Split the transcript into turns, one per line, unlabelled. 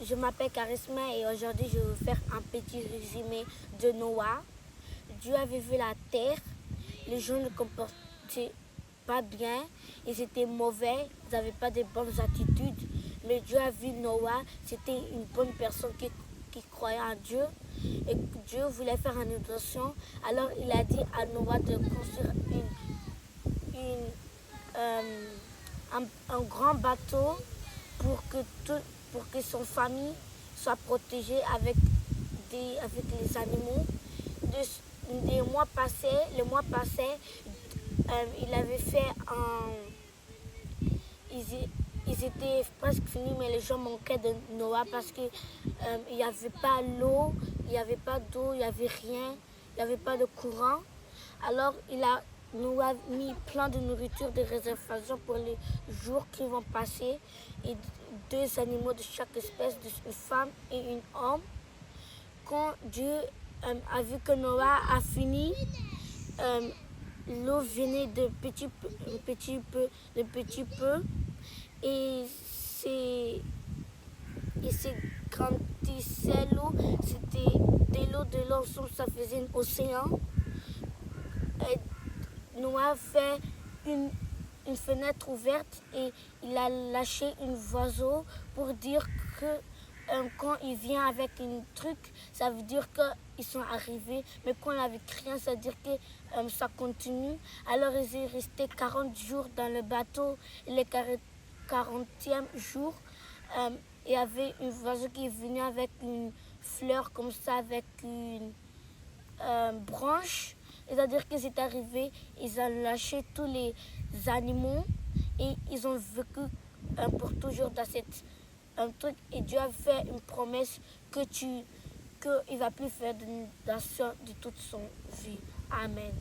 Je m'appelle Charisma et aujourd'hui je vais vous faire un petit résumé de Noah. Dieu avait vu la terre, les gens ne comportaient pas bien, ils étaient mauvais, ils n'avaient pas de bonnes attitudes. Mais Dieu a vu Noah, c'était une bonne personne qui croyait en Dieu. Et Dieu voulait faire une inondation. Alors il a dit à Noah de construire un grand bateau pour que son famille soit protégée avec les animaux. Les mois passaient, il avait fait ils étaient presque finis, mais les gens manquaient de Noah parce que il n'y avait pas l'eau, il n'y avait pas d'eau, il n'y avait rien, il n'y avait pas de courant. Alors Noah a mis plein de nourriture, de réservations pour les jours qui vont passer et 2 animaux de chaque espèce, une femme et un homme. Quand Dieu a vu que Noah a fini, l'eau venait de petit peu, et c'est grandissait l'eau, c'était de l'eau, ça faisait un océan. Et Noah a fait une fenêtre ouverte et il a lâché un oiseau pour dire que quand il vient avec un truc, ça veut dire qu'ils sont arrivés, mais quand il n'avait rien, ça veut dire que ça continue. Alors ils sont restés 40 jours dans le bateau, et le 40e jour, il y avait un oiseau qui est venu avec une fleur comme ça, avec une branche. C'est-à-dire qu'ils sont arrivés, ils ont lâché tous les animaux et ils ont vécu pour toujours dans cette truc. Et Dieu a fait une promesse qu'il ne va plus faire de nation de toute son vie. Amen.